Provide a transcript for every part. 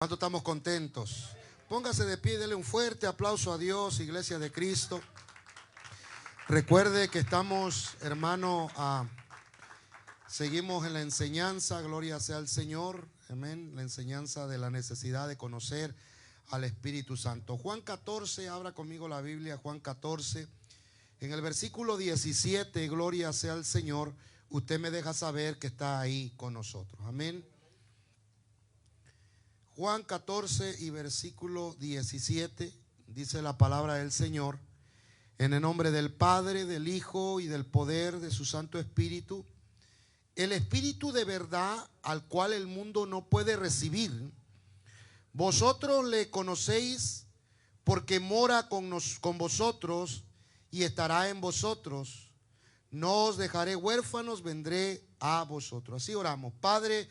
¿Cuánto estamos contentos? Póngase de pie y dele un fuerte aplauso a Dios, Iglesia de Cristo. Recuerde que estamos, hermano, seguimos en la enseñanza, gloria sea al Señor, amén, la enseñanza de la necesidad de conocer al Espíritu Santo. Juan 14, abra conmigo la Biblia, Juan 14, en el versículo 17, gloria sea al Señor, usted me deja saber que está ahí con nosotros, amén. Juan 14 y versículo 17, dice la palabra del Señor: en el nombre del Padre, del Hijo y del poder de su Santo Espíritu, el Espíritu de verdad al cual el mundo no puede recibir, vosotros le conocéis porque mora con vosotros y estará en vosotros. No os dejaré huérfanos, vendré a vosotros. Así oramos. Padre,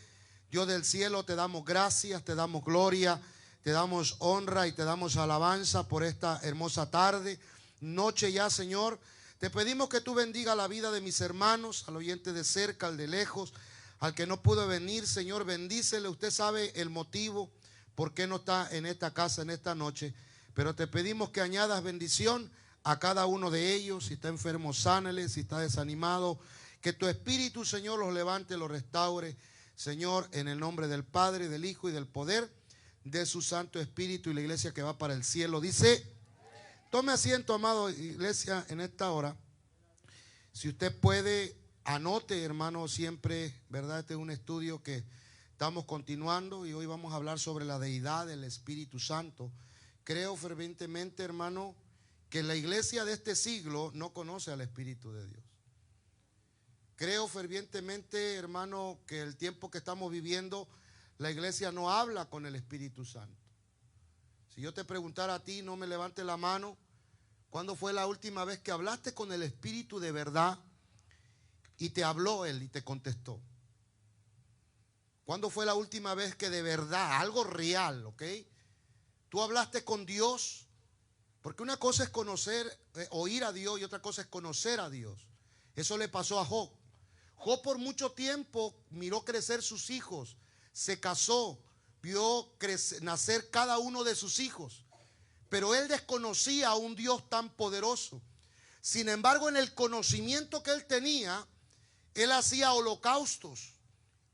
Dios del cielo, te damos gracias, te damos gloria, te damos honra y te damos alabanza por esta hermosa tarde, noche ya, Señor. Te pedimos que tú bendiga la vida de mis hermanos, al oyente de cerca, al de lejos, al que no pudo venir, Señor, bendícele. Usted sabe el motivo por qué no está en esta casa en esta noche, pero te pedimos que añadas bendición a cada uno de ellos. Si está enfermo, sánale; si está desanimado, que tu Espíritu, Señor, los levante, los restaure, Señor, en el nombre del Padre, del Hijo y del poder de su Santo Espíritu. Y la iglesia que va para el cielo dice: tome asiento, amado iglesia, en esta hora. Si usted puede, anote, hermano, siempre, ¿verdad? Este es un estudio que estamos continuando y hoy vamos a hablar sobre la deidad del Espíritu Santo. Creo fervientemente, hermano, que la iglesia de este siglo no conoce al Espíritu de Dios. Creo fervientemente, hermano, que el tiempo que estamos viviendo, la iglesia no habla con el Espíritu Santo. Si yo te preguntara a ti, no me levante la mano, ¿cuándo fue la última vez que hablaste con el Espíritu de verdad y te habló Él y te contestó? ¿Cuándo fue la última vez que de verdad, algo real, ok, tú hablaste con Dios? Porque una cosa es conocer, oír a Dios, y otra cosa es conocer a Dios. Eso le pasó a Job. Job por mucho tiempo miró crecer sus hijos, se casó, vio nacer cada uno de sus hijos, pero él desconocía a un Dios tan poderoso. Sin embargo, en el conocimiento que él tenía, él hacía holocaustos,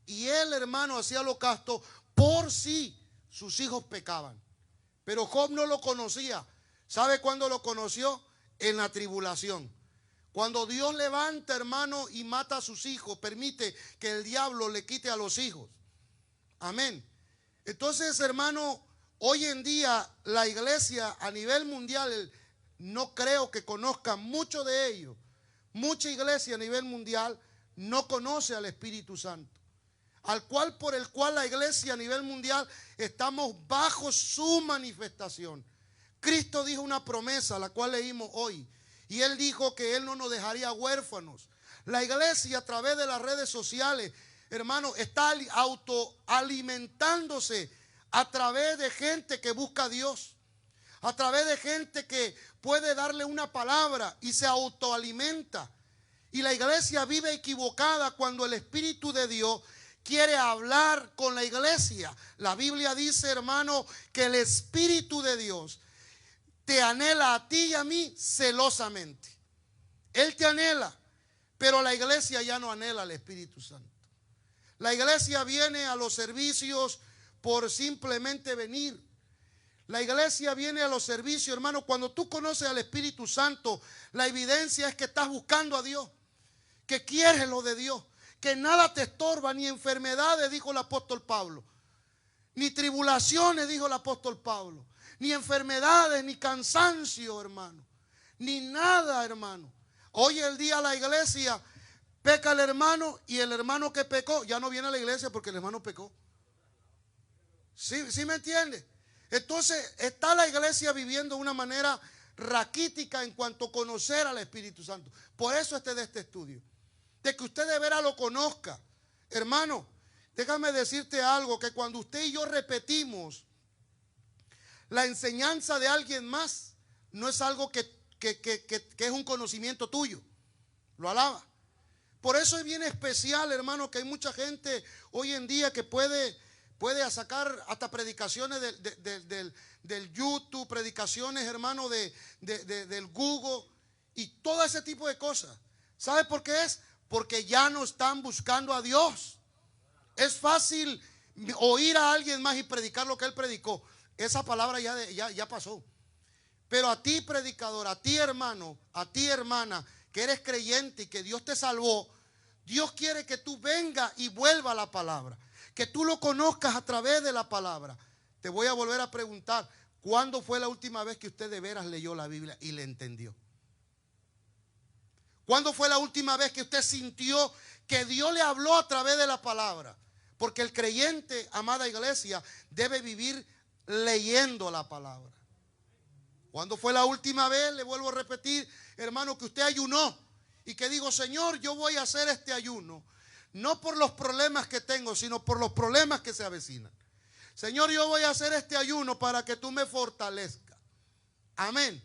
y él, hermano, hacía holocaustos por si sus hijos pecaban. Pero Job no lo conocía. ¿Sabe cuándo lo conoció? En la tribulación. Cuando Dios levanta, hermano, y mata a sus hijos, permite que el diablo le quite a los hijos. Amén. Entonces, hermano, hoy en día la iglesia a nivel mundial, no creo que conozcan mucho de ellos. Mucha iglesia a nivel mundial no conoce al Espíritu Santo, por el cual la iglesia a nivel mundial estamos bajo su manifestación. Cristo dijo una promesa, la cual leímos hoy, y Él dijo que Él no nos dejaría huérfanos. La iglesia a través de las redes sociales, hermano, está autoalimentándose a través de gente que busca a Dios, a través de gente que puede darle una palabra y se autoalimenta. Y la iglesia vive equivocada cuando el Espíritu de Dios quiere hablar con la iglesia. La Biblia dice, hermano, que el Espíritu de Dios te anhela a ti y a mí celosamente. Él te anhela, pero la iglesia ya no anhela al Espíritu Santo. La iglesia viene a los servicios por simplemente venir. La iglesia viene a los servicios, hermano. Cuando tú conoces al Espíritu Santo, la evidencia es que estás buscando a Dios, que quieres lo de Dios, que nada te estorba, ni enfermedades, dijo el apóstol Pablo, ni tribulaciones, dijo el apóstol Pablo, ni enfermedades, ni cansancio, hermano, ni nada, hermano. Hoy el día la iglesia peca el hermano, y el hermano que pecó ya no viene a la iglesia porque el hermano pecó. ¿Sí me entiende? Entonces está la iglesia viviendo de una manera raquítica en cuanto a conocer al Espíritu Santo. Por eso de este estudio, de que usted de veras lo conozca. Hermano, déjame decirte algo, que cuando usted y yo repetimos la enseñanza de alguien más, no es algo que es un conocimiento tuyo. Lo alaba. Por eso es bien especial, hermano, que hay mucha gente hoy en día que puede puede sacar hasta predicaciones del YouTube, predicaciones, hermano, del Google y todo ese tipo de cosas. ¿Sabe por qué es? Porque ya no están buscando a Dios. Es fácil oír a alguien más y predicar lo que él predicó. Esa palabra ya pasó. Pero a ti, predicador, a ti, hermano, a ti, hermana, que eres creyente y que Dios te salvó, Dios quiere que tú vengas y vuelva a la palabra, que tú lo conozcas a través de la palabra. Te voy a volver a preguntar, ¿cuándo fue la última vez que usted de veras leyó la Biblia y le entendió? ¿Cuándo fue la última vez que usted sintió que Dios le habló a través de la palabra? Porque el creyente, amada iglesia, debe vivir leyendo la palabra. ¿Cuándo fue la última vez? Le vuelvo a repetir, hermano, que usted ayunó y que digo, Señor, yo voy a hacer este ayuno, no por los problemas que tengo, sino por los problemas que se avecinan. Señor, yo voy a hacer este ayuno para que tú me fortalezcas. Amén.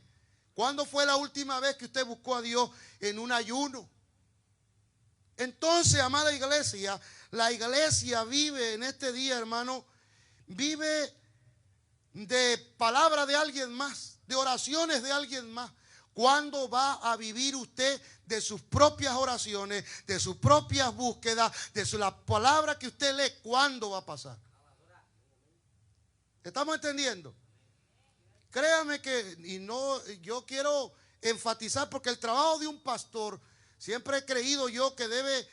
¿Cuándo fue la última vez que usted buscó a Dios en un ayuno? Entonces, amada iglesia, la iglesia vive en este día, hermano, vive de palabra de alguien más, de oraciones de alguien más. ¿Cuándo va a vivir usted de sus propias oraciones, de sus propias búsquedas, la palabra que usted lee? ¿Cuándo va a pasar? ¿Estamos entendiendo? Créame que, yo quiero enfatizar, porque el trabajo de un pastor, siempre he creído yo que debe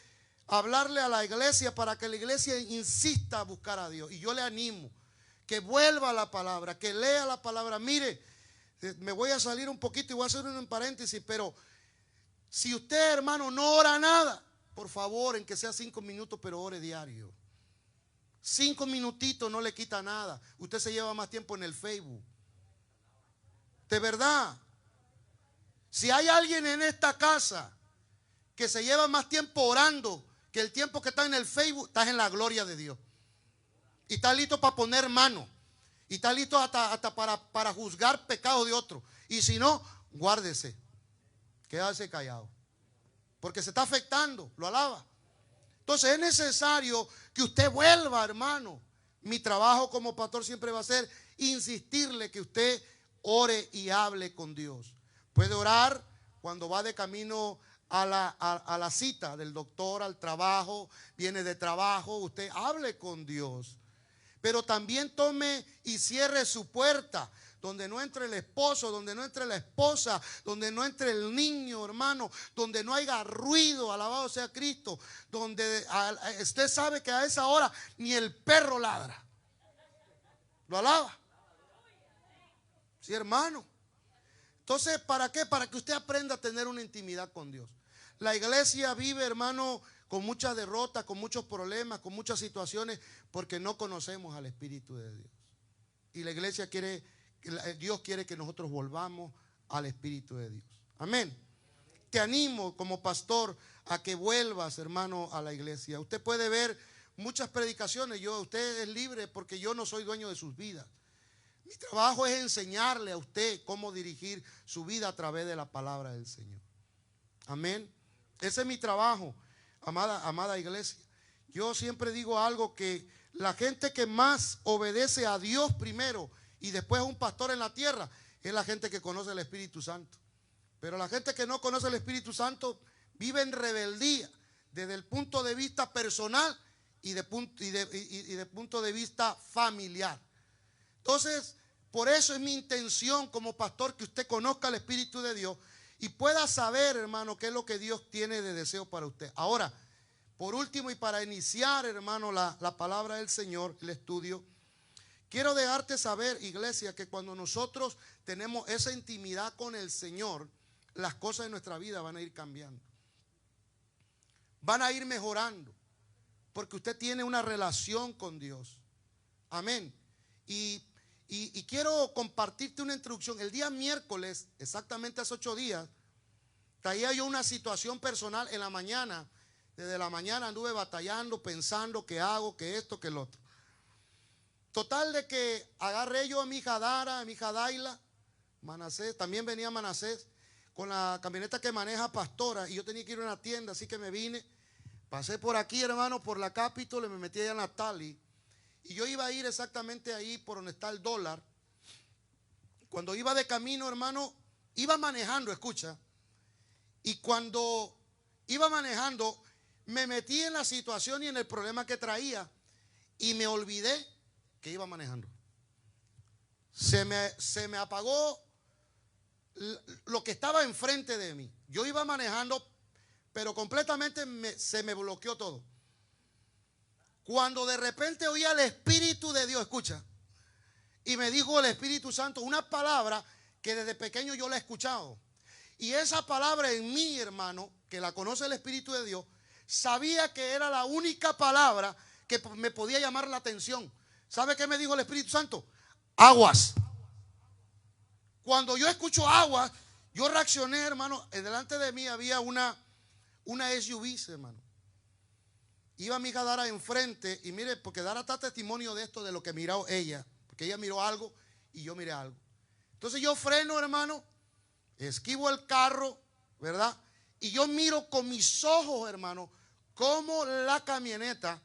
hablarle a la iglesia para que la iglesia insista a buscar a Dios. Y yo le animo que vuelva a la palabra, que lea la palabra. Mire, me voy a salir un poquito y voy a hacer un paréntesis, pero si usted, hermano, no ora nada, por favor, en que sea 5 minutos, pero ore diario. 5 minutitos no le quita nada. Usted se lleva más tiempo en el Facebook. De verdad. Si hay alguien en esta casa que se lleva más tiempo orando que el tiempo que está en el Facebook, estás en la gloria de Dios. Y está listo para poner mano. Y está listo hasta para juzgar pecado de otro. Y si no, guárdese. Quédase callado. Porque se está afectando. Lo alaba. Entonces es necesario que usted vuelva, hermano. Mi trabajo como pastor siempre va a ser insistirle que usted ore y hable con Dios. Puede orar cuando va de camino a la cita del doctor, al trabajo, viene de trabajo, usted hable con Dios. Pero también tome y cierre su puerta, donde no entre el esposo, donde no entre la esposa, donde no entre el niño, hermano, donde no haya ruido, alabado sea Cristo, donde usted sabe que a esa hora ni el perro ladra. ¿Lo alaba? Sí, hermano. Entonces, ¿para qué? Para que usted aprenda a tener una intimidad con Dios. La iglesia vive, hermano, con muchas derrotas, con muchos problemas, con muchas situaciones, porque no conocemos al Espíritu de Dios. Y la iglesia quiere, Dios quiere que nosotros volvamos al Espíritu de Dios. Amén. Te animo como pastor a que vuelvas, hermano, a la iglesia. Usted puede ver muchas predicaciones. Usted es libre, porque yo no soy dueño de sus vidas. Mi trabajo es enseñarle a usted cómo dirigir su vida a través de la palabra del Señor. Amén. Ese es mi trabajo, amada iglesia. Yo siempre digo algo, que la gente que más obedece a Dios primero y después a un pastor en la tierra es la gente que conoce el Espíritu Santo. Pero la gente que no conoce el Espíritu Santo vive en rebeldía desde el punto de vista personal y de punto de vista familiar. Entonces, por eso es mi intención como pastor que usted conozca el Espíritu de Dios y pueda saber, hermano, qué es lo que Dios tiene de deseo para usted. Ahora, por último y para iniciar, hermano, la palabra del Señor, el estudio, quiero dejarte saber, iglesia, que cuando nosotros tenemos esa intimidad con el Señor, las cosas de nuestra vida van a ir cambiando. Van a ir mejorando, porque usted tiene una relación con Dios. Amén. Y quiero compartirte una introducción. El día miércoles, exactamente hace 8 días, traía yo una situación personal en la mañana. Desde la mañana anduve batallando, pensando qué hago, qué esto, qué lo otro. Total de que agarré yo a mi hija Dara, a mi hija Daila, Manasés, también venía Manasés, con la camioneta que maneja Pastora, y yo tenía que ir a una tienda, así que me vine. Pasé por aquí, hermano, por la Capitol, y me metí allá en la Tali. Y yo iba a ir exactamente ahí por donde está el dólar. Cuando iba de camino, hermano, iba manejando, escucha. Y cuando iba manejando, me metí en la situación y en el problema que traía. Y me olvidé que iba manejando. Se me apagó lo que estaba enfrente de mí. Yo iba manejando, pero completamente se me bloqueó todo. Cuando de repente oía el Espíritu de Dios, escucha, y me dijo el Espíritu Santo una palabra que desde pequeño yo la he escuchado. Y esa palabra en mí, hermano, que la conoce el Espíritu de Dios, sabía que era la única palabra que me podía llamar la atención. ¿Sabe qué me dijo el Espíritu Santo? Aguas. Cuando yo escucho aguas, yo reaccioné, hermano. Delante de mí había una SUV, hermano. Iba mi hija Dara enfrente. Y mire, porque Dara está testimonio de esto, de lo que miró ella. Porque ella miró algo y yo miré algo. Entonces yo freno, hermano. Esquivo el carro, ¿verdad? Y yo miro con mis ojos, hermano, cómo la camioneta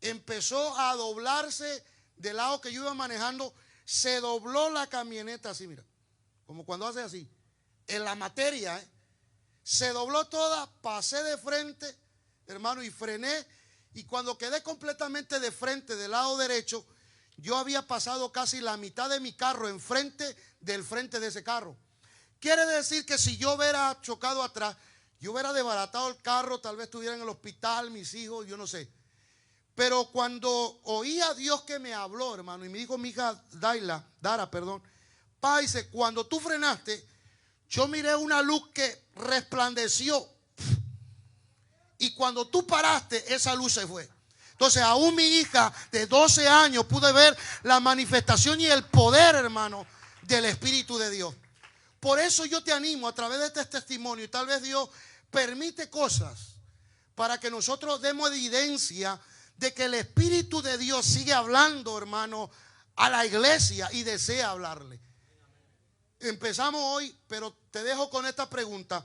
empezó a doblarse del lado que yo iba manejando. Se dobló la camioneta así, mira, como cuando hace así, en la materia, se dobló toda, pasé de frente, hermano, y frené. Y cuando quedé completamente de frente, del lado derecho, yo había pasado casi la mitad de mi carro enfrente del frente de ese carro. Quiere decir que si yo hubiera chocado atrás, yo hubiera desbaratado el carro, tal vez estuviera en el hospital, mis hijos, yo no sé. Pero cuando oí a Dios que me habló, hermano, y me dijo mi hija Dara, dice, cuando tú frenaste, yo miré una luz que resplandeció. Y cuando tú paraste, esa luz se fue. Entonces, aún mi hija de 12 años pude ver la manifestación y el poder, hermano, del Espíritu de Dios. Por eso yo te animo a través de este testimonio, y tal vez Dios permite cosas para que nosotros demos evidencia de que el Espíritu de Dios sigue hablando, hermano, a la iglesia y desea hablarle. Empezamos hoy, pero te dejo con esta pregunta.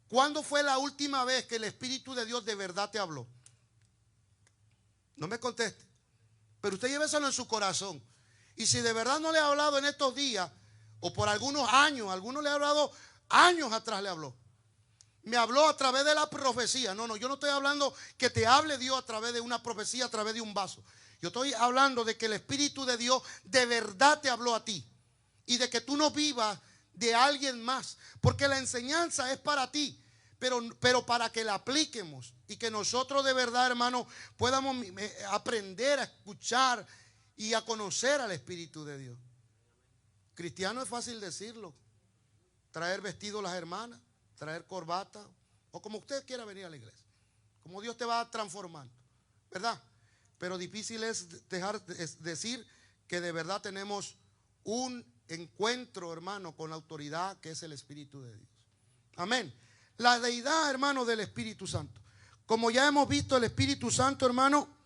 ¿Cuándo fue la última vez que el Espíritu de Dios de verdad te habló? No me conteste, pero usted lléveselo en su corazón. Y si de verdad no le ha hablado en estos días, o por algunos años, algunos le ha hablado, años atrás le habló. Me habló a través de la profecía. No, yo no estoy hablando que te hable Dios a través de una profecía, a través de un vaso. Yo estoy hablando de que el Espíritu de Dios de verdad te habló a ti. Y de que tú no vivas de alguien más. Porque la enseñanza es para ti, pero para que la apliquemos. Y que nosotros de verdad, hermano, podamos aprender a escuchar y a conocer al Espíritu de Dios. Cristiano es fácil decirlo. Traer vestido las hermanas, traer corbata, o como usted quiera venir a la iglesia. Como Dios te va transformando, ¿verdad? Pero difícil es decir que de verdad tenemos un encuentro, hermano, con la autoridad que es el Espíritu de Dios. Amén. La deidad, hermano, del Espíritu Santo. Como ya hemos visto, el Espíritu Santo, hermano,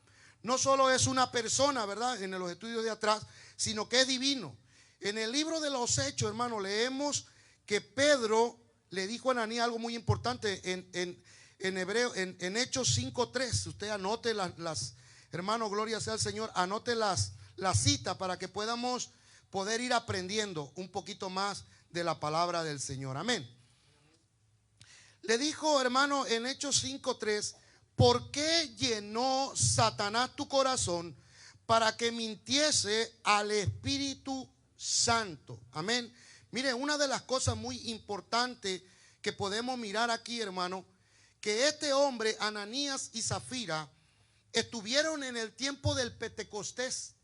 no solo es una persona, ¿verdad? En los estudios de atrás, sino que es divino. En el libro de los Hechos, hermano, leemos que Pedro le dijo a Ananías algo muy importante en Hebreo, en Hechos 5:3. Usted anote hermano, gloria sea al Señor, anote las citas para que podamos poder ir aprendiendo un poquito más de la palabra del Señor. Amén. Le dijo, hermano, en Hechos 5:3, ¿por qué llenó Satanás tu corazón para que mintiese al Espíritu Santo? Amén. Mire, una de las cosas muy importantes que podemos mirar aquí, hermano, que este hombre, Ananías y Zafira, estuvieron en el tiempo del Pentecostés.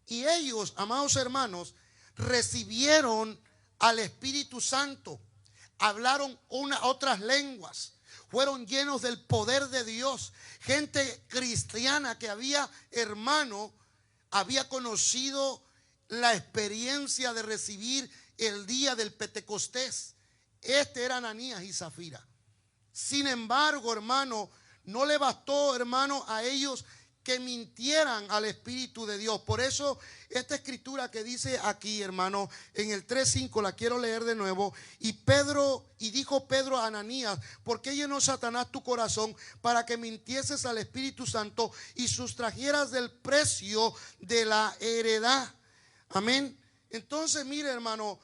Y ellos, amados hermanos, recibieron al Espíritu Santo. Hablaron otras lenguas. Fueron llenos del poder de Dios. Gente cristiana que había, hermano, había conocido la experiencia de recibir el día del Pentecostés. Este era Ananías y Zafira. Sin embargo, hermano, no le bastó, hermano, a ellos que mintieran al Espíritu de Dios. Por eso esta escritura que dice aquí, hermano, en el 3:5, la quiero leer de nuevo. Y dijo Pedro a Ananías: ¿por qué llenó Satanás tu corazón para que mintieses al Espíritu Santo y sustrajeras del precio de la heredad? Amén. Entonces, mire, hermano,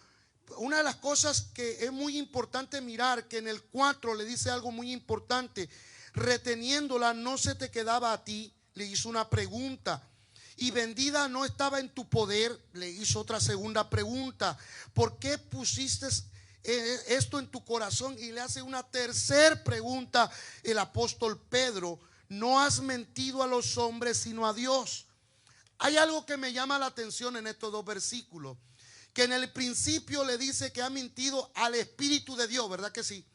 una de las cosas que es muy importante mirar, que en el 4 le dice algo muy importante: reteniéndola no se te quedaba a ti. Le hizo una pregunta. Y vendida no estaba en tu poder. Le hizo otra segunda pregunta: ¿por qué pusiste esto en tu corazón? Y le hace una tercera pregunta el apóstol Pedro: no has mentido a los hombres sino a Dios. Hay algo que me llama la atención en estos dos versículos, que en el principio le dice que ha mentido al Espíritu de Dios, ¿verdad que sí?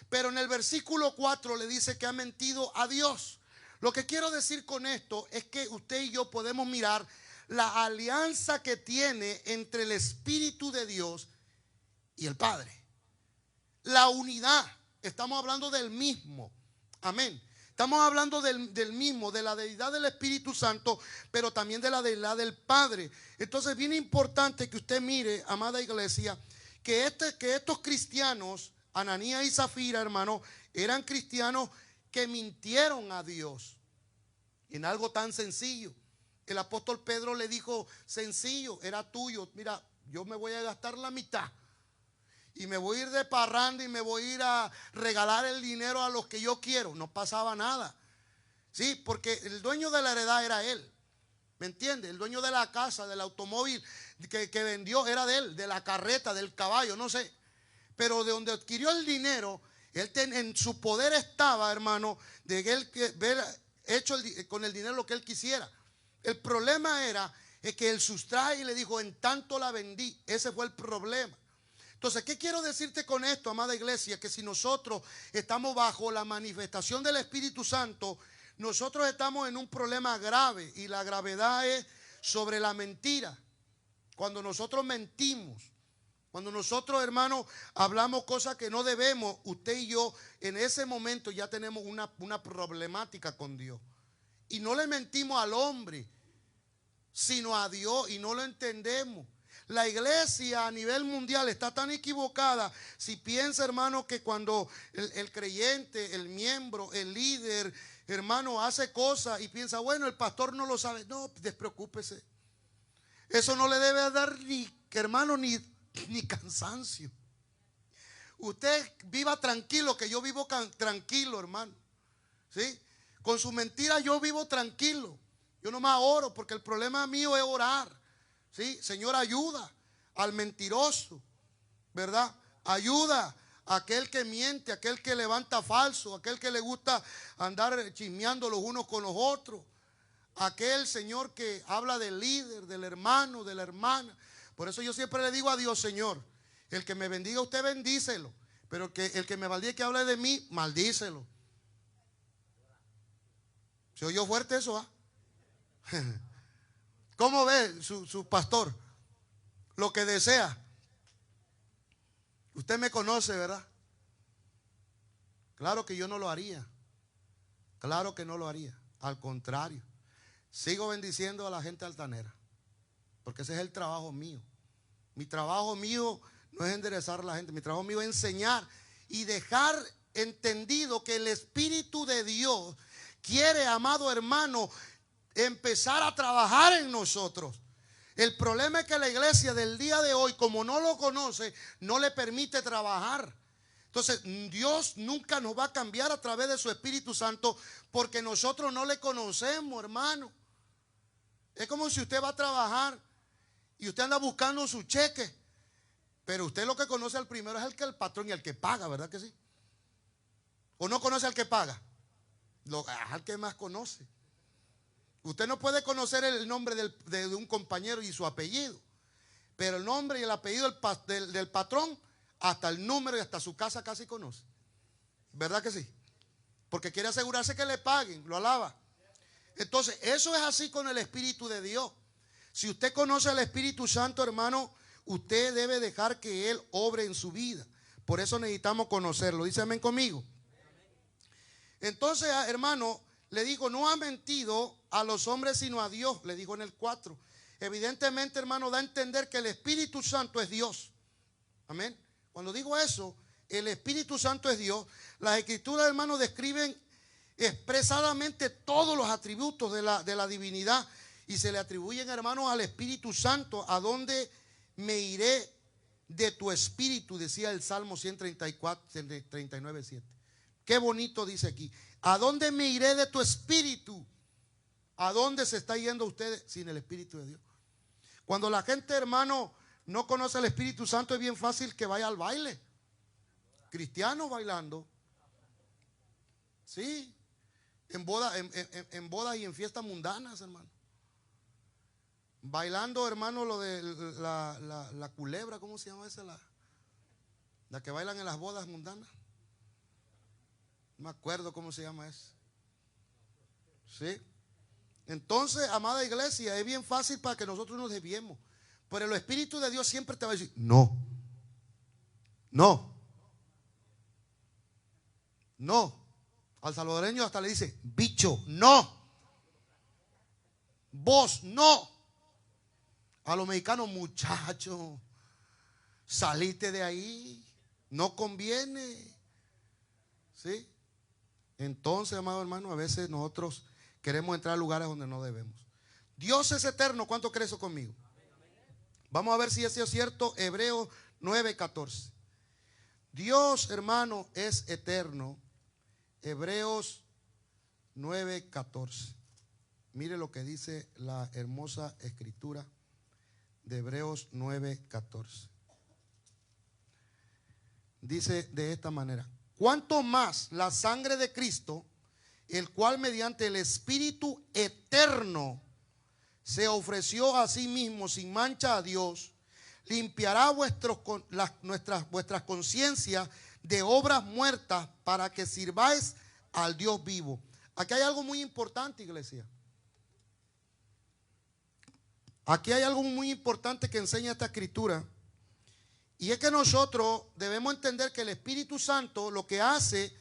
Pero en el versículo 4 le dice que ha mentido a Dios. Lo que quiero decir con esto es que usted y yo podemos mirar la alianza que tiene entre el Espíritu de Dios y el Padre. La unidad. Estamos hablando del mismo. Amén. Estamos hablando del mismo, de la deidad del Espíritu Santo, pero también de la deidad del Padre. Entonces, bien importante que usted mire, amada iglesia, que estos cristianos, Ananías y Zafira, hermano, eran cristianos que mintieron a Dios en algo tan sencillo. El apóstol Pedro le dijo: sencillo, era tuyo. Mira, yo me voy a gastar la mitad y me voy a ir de parranda y me voy a ir a regalar el dinero a los que yo quiero. No pasaba nada. Sí, porque el dueño de la heredad era él. ¿Me entiende? El dueño de la casa, del automóvil que vendió era de él, de la carreta, del caballo, no sé. Pero de donde adquirió el dinero, en su poder estaba, hermano, de él ver hecho con el dinero lo que él quisiera. El problema era que él sustrae y le dijo: en tanto la vendí. Ese fue el problema. Entonces, ¿qué quiero decirte con esto, amada iglesia? Que si nosotros estamos bajo la manifestación del Espíritu Santo, nosotros estamos en un problema grave, y la gravedad es sobre la mentira. Cuando nosotros mentimos, cuando nosotros, hermanos, hablamos cosas que no debemos, usted y yo en ese momento ya tenemos una problemática con Dios. Y no le mentimos al hombre, sino a Dios, y no lo entendemos. La iglesia a nivel mundial está tan equivocada si piensa, hermano, que cuando el creyente, el miembro, el líder, hermano, hace cosas y piensa: bueno, el pastor no lo sabe. No, despreocúpese. Eso no le debe dar hermano, ni cansancio. Usted viva tranquilo, que yo vivo tranquilo, hermano. ¿Sí? Con su mentira yo vivo tranquilo. Yo nomás oro, porque el problema mío es orar. ¿Sí? Señor, ayuda al mentiroso, ¿verdad? Ayuda a aquel que miente, aquel que levanta falso, aquel que le gusta andar chismeando los unos con los otros, aquel, Señor, que habla del líder, del hermano, de la hermana. Por eso yo siempre le digo a Dios: Señor, el que me bendiga a usted, bendícelo, pero el que me maldie, que hable de mí, maldícelo. ¿Se oyó fuerte eso? ¿Ah? ¿Cómo ve su pastor? Lo que desea. Usted me conoce, ¿verdad? Claro que yo no lo haría. Claro que no lo haría. Al contrario, sigo bendiciendo a la gente altanera, porque ese es el trabajo mío. Mi trabajo mío no es enderezar a la gente. Mi trabajo mío es enseñar y dejar entendido que el Espíritu de Dios quiere, amado hermano, empezar a trabajar en nosotros. El problema es que la iglesia del día de hoy, como no lo conoce, no le permite trabajar. Entonces, Dios nunca nos va a cambiar a través de su Espíritu Santo, porque nosotros no le conocemos, hermano. Es como si usted va a trabajar y usted anda buscando su cheque, pero usted lo que conoce al primero es el patrón y el que paga, ¿verdad que sí? ¿O no conoce al que paga? Al que más conoce. Usted no puede conocer el nombre de un compañero y su apellido, pero el nombre y el apellido del patrón, hasta el número y hasta su casa casi conoce. ¿Verdad que sí? Porque quiere asegurarse que le paguen, lo alaba. Entonces, eso es así con el Espíritu de Dios. Si usted conoce al Espíritu Santo, hermano, usted debe dejar que Él obre en su vida. Por eso necesitamos conocerlo. Dice amén conmigo. Entonces, hermano, le dijo, no ha mentido a los hombres sino a Dios, le dijo en el 4. Evidentemente, hermano, da a entender que el Espíritu Santo es Dios. Amén. Cuando digo eso, el Espíritu Santo es Dios. Las Escrituras, hermano, describen expresadamente todos los atributos de la divinidad y se le atribuyen, hermanos, al Espíritu Santo. ¿A dónde me iré de tu espíritu?, decía el Salmo 134, 39, 7. Qué bonito dice aquí. ¿A dónde me iré de tu espíritu? ¿A dónde se está yendo usted sin el Espíritu de Dios? Cuando la gente, hermano, no conoce el Espíritu Santo, es bien fácil que vaya al baile. Cristianos bailando. Sí. En bodas y en fiestas mundanas, hermano. Bailando, hermano, lo de la culebra, ¿cómo se llama esa? La que bailan en las bodas mundanas. No me acuerdo cómo se llama eso. Sí. Entonces, amada iglesia, es bien fácil para que nosotros nos desviemos. Pero el Espíritu de Dios siempre te va a decir, no, no, no. Al salvadoreño hasta le dice, bicho, no. Vos, no. A los mexicanos, muchachos, salite de ahí, no conviene. ¿Sí? Entonces, amado hermano, a veces nosotros queremos entrar a lugares donde no debemos. Dios es eterno. ¿Cuánto crees eso conmigo? Vamos a ver si eso es cierto. Hebreos 9:14. Dios, hermano, es eterno. Hebreos 9:14. Mire lo que dice la hermosa escritura de Hebreos 9:14. Dice de esta manera: cuanto más la sangre de Cristo, el cual mediante el Espíritu eterno se ofreció a sí mismo sin mancha a Dios, limpiará vuestras conciencias de obras muertas para que sirváis al Dios vivo. Aquí hay algo muy importante, iglesia. Aquí hay algo muy importante que enseña esta escritura. Y es que nosotros debemos entender que el Espíritu Santo lo que hace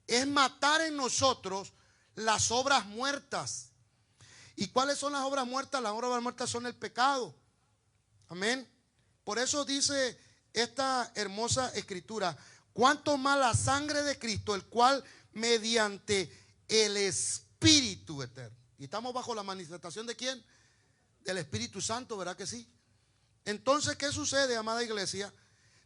es matar en nosotros las obras muertas. ¿Y cuáles son las obras muertas? Las obras muertas son el pecado. Amén. Por eso dice esta hermosa escritura: cuanto más la sangre de Cristo, el cual mediante el Espíritu eterno. Y estamos bajo la manifestación ¿de quién? Del Espíritu Santo, ¿verdad que sí? Entonces, ¿qué sucede, amada iglesia?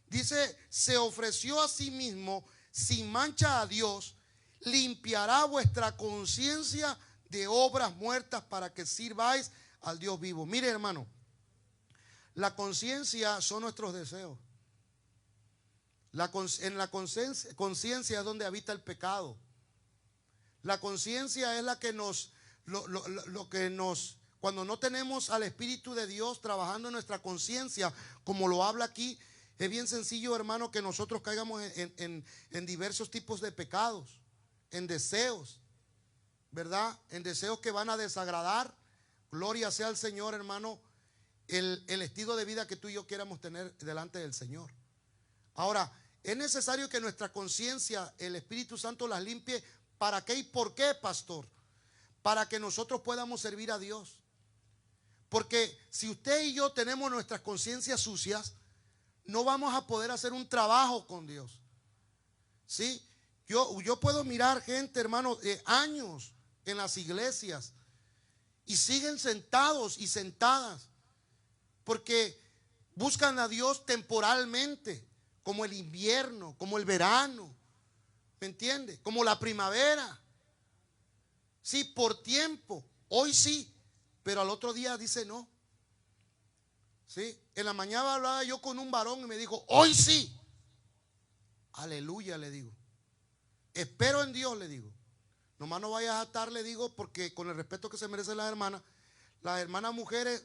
Dice, se ofreció a sí mismo sin mancha a Dios, limpiará vuestra conciencia de obras muertas para que sirváis al Dios vivo. Mire, hermano, la conciencia son nuestros deseos. En la conciencia es donde habita el pecado. La conciencia es la que cuando no tenemos al Espíritu de Dios trabajando en nuestra conciencia, como lo habla aquí, es bien sencillo, hermano, que nosotros caigamos en diversos tipos de pecados, en deseos, ¿verdad? En deseos que van a desagradar. Gloria sea al Señor, hermano, el estilo de vida que tú y yo quieramos tener delante del Señor. Ahora, es necesario que nuestra conciencia, el Espíritu Santo las limpie. ¿Para qué y por qué, pastor? Para que nosotros podamos servir a Dios. Porque si usted y yo tenemos nuestras conciencias sucias, no vamos a poder hacer un trabajo con Dios. ¿Sí? Yo puedo mirar gente, hermano, de años en las iglesias y siguen sentados y sentadas porque buscan a Dios temporalmente, como el invierno, como el verano, ¿me entiende? Como la primavera. Sí, por tiempo, hoy sí, pero al otro día dice no. Sí, en la mañana hablaba yo con un varón y me dijo, hoy sí. Aleluya, le digo. Espero en Dios, le digo. Nomás no vayas a estar, le digo, porque con el respeto que se merecen las hermanas mujeres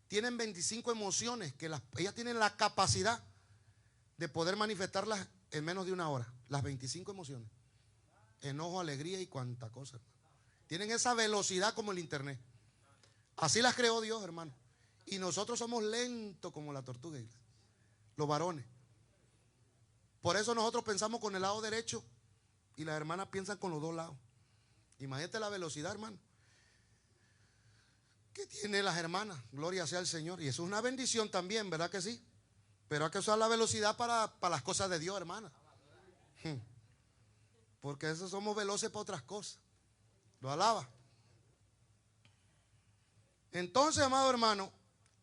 tienen 25 emociones que ellas tienen la capacidad de poder manifestarlas en menos de una hora. Las 25 emociones: enojo, alegría y cuánta cosa. Tienen esa velocidad como el internet. Así las creó Dios, hermano. Y nosotros somos lentos como la tortuga, los varones. Por eso nosotros pensamos con el lado derecho y las hermanas piensan con los dos lados. Imagínate la velocidad, hermano, que tienen las hermanas. Gloria sea al Señor. Y eso es una bendición también, ¿verdad que sí? Pero hay que usar la velocidad para las cosas de Dios, hermana. Porque eso somos veloces para otras cosas. Lo alaba. Entonces, amado hermano,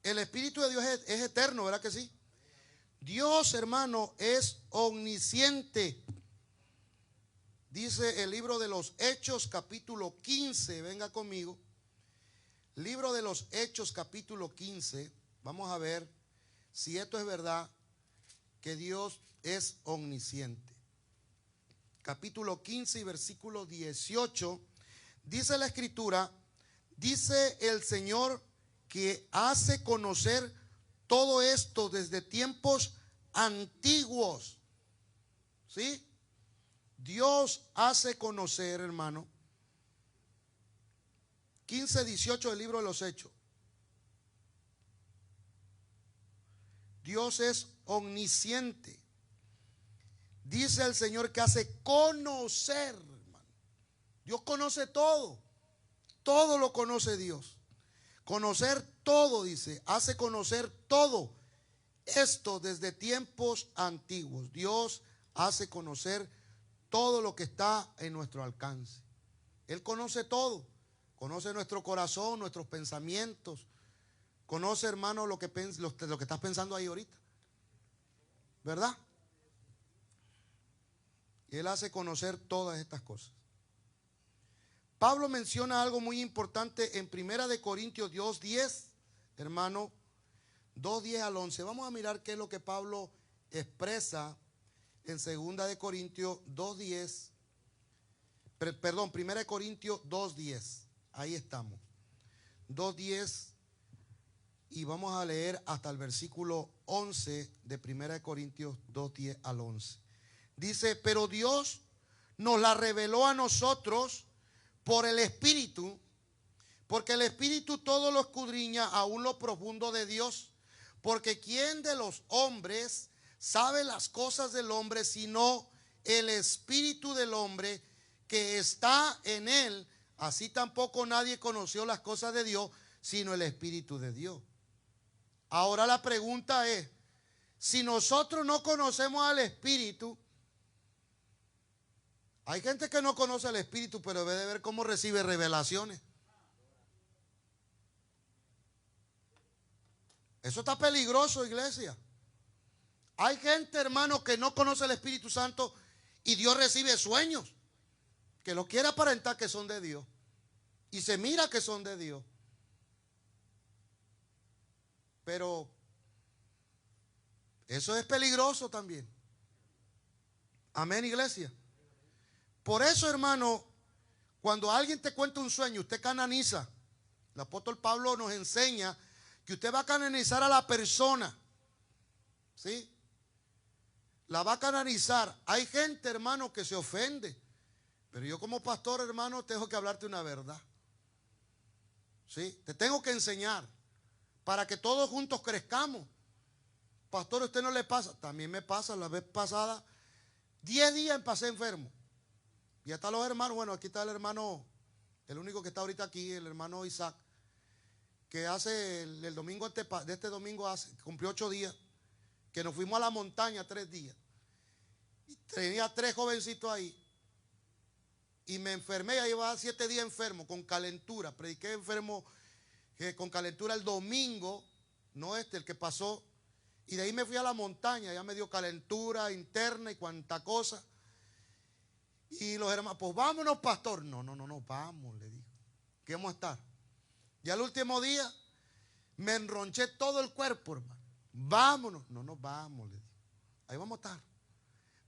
el Espíritu de Dios es eterno, ¿verdad que sí? Dios, hermano, es omnisciente. Dice el libro de los Hechos, capítulo 15. Venga conmigo. Libro de los Hechos, capítulo 15. Vamos a ver si esto es verdad, que Dios es omnisciente. Capítulo 15 y versículo 18. Dice la Escritura, dice el Señor que hace conocer todo esto desde tiempos antiguos. ¿Sí? Dios hace conocer, hermano. 15, 18 del libro de los Hechos. Dios es omnisciente. Dice el Señor que hace conocer, hermano. Dios conoce todo. Todo lo conoce Dios. Conocer todo, dice, hace conocer todo esto desde tiempos antiguos. Dios hace conocer todo lo que está en nuestro alcance. Él conoce todo. Conoce nuestro corazón, nuestros pensamientos. Conoce, hermano, lo que estás pensando ahí ahorita. ¿Verdad? Y Él hace conocer todas estas cosas. Pablo menciona algo muy importante en 1 de Corintios 2:10, hermano, 2:10 al 11. Vamos a mirar qué es lo que Pablo expresa en 2 de Corintios 2:10. Perdón, 1 de Corintios 2:10. Ahí estamos. 2:10 y vamos a leer hasta el versículo 11 de 1 de Corintios 2:10 al 11. Dice, pero Dios nos la reveló a nosotros por el Espíritu, porque el Espíritu todo lo escudriña, aún lo profundo de Dios. Porque ¿quién de los hombres sabe las cosas del hombre sino el Espíritu del hombre que está en él? Así tampoco nadie conoció las cosas de Dios sino el Espíritu de Dios. Ahora la pregunta es, si nosotros no conocemos al Espíritu, hay gente que no conoce al Espíritu, pero debe de ver cómo recibe revelaciones. Eso está peligroso, iglesia. Hay gente, hermano, que no conoce el Espíritu Santo y Dios recibe sueños, que lo quiere aparentar que son de Dios y se mira que son de Dios. Pero eso es peligroso también. Amén, iglesia. Por eso, hermano, cuando alguien te cuenta un sueño, usted canoniza. El apóstol Pablo nos enseña que usted va a canonizar a la persona. ¿Sí? La va a canonizar. Hay gente, hermano, que se ofende. Pero yo como pastor, hermano, tengo que hablarte una verdad. ¿Sí? Te tengo que enseñar para que todos juntos crezcamos. Pastor, ¿a usted no le pasa? También me pasa. La vez pasada, 10 días pasé enfermo. Y están los hermanos, bueno, aquí está el hermano, el único que está ahorita aquí, el hermano Isaac, que hace el domingo de este domingo cumplió 8 días, que nos fuimos a la montaña 3 días. Y tenía 3 jovencitos ahí. Y me enfermé, ya llevaba 7 días enfermo, con calentura. Prediqué enfermo con calentura el domingo, no el que pasó. Y de ahí me fui a la montaña, ya me dio calentura interna y cuanta cosa. Y los hermanos, pues vámonos, pastor. No, vamos, le digo. ¿Qué vamos a estar? Y al último día me enronché todo el cuerpo, hermano. Vámonos. No, vamos, le digo. Ahí vamos a estar.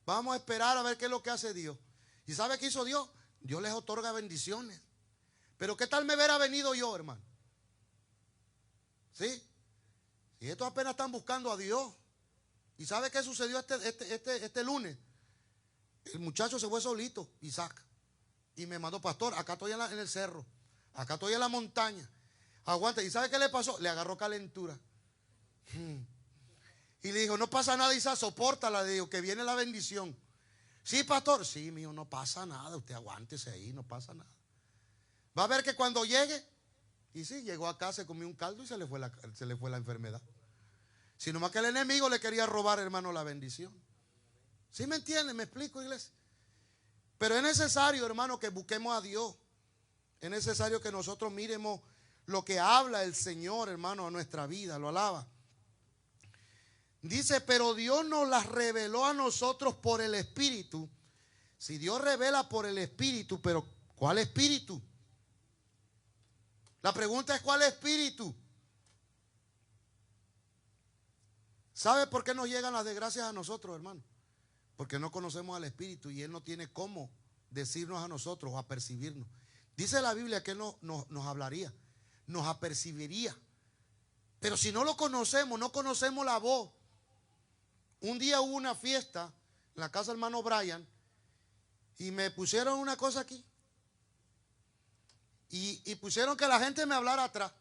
Vamos a esperar a ver qué es lo que hace Dios. ¿Y sabe qué hizo Dios? Dios les otorga bendiciones. Pero ¿qué tal me hubiera venido yo, hermano? ¿Sí? Y estos apenas están buscando a Dios. ¿Y sabe qué sucedió este lunes? El muchacho se fue solito, Isaac, y me mandó, pastor, acá estoy en el cerro, acá estoy en la montaña, aguanta. ¿Y sabe qué le pasó? Le agarró calentura. Y le dijo, no pasa nada, Isaac, sopórtala, le digo, que viene la bendición. Sí, pastor, sí, mío, no pasa nada, usted aguántese ahí, no pasa nada. Va a ver que cuando llegue, y sí, llegó acá, se comió un caldo y se le fue la enfermedad. Si nomás que el enemigo le quería robar, hermano, la bendición. ¿Sí me entienden? ¿Me explico, iglesia? Pero es necesario, hermano, que busquemos a Dios. Es necesario que nosotros miremos lo que habla el Señor, hermano, a nuestra vida. Lo alaba. Dice, pero Dios nos las reveló a nosotros por el Espíritu. Si Dios revela por el Espíritu, pero ¿cuál Espíritu? La pregunta es ¿cuál Espíritu? ¿Sabe por qué nos llegan las desgracias a nosotros, hermano? Porque no conocemos al Espíritu y Él no tiene cómo decirnos a nosotros o apercibirnos. Dice la Biblia que Él nos hablaría, nos apercibiría. Pero si no lo conocemos, no conocemos la voz. Un día hubo una fiesta en la casa del hermano Brian y me pusieron una cosa aquí. Y pusieron que la gente me hablara atrás.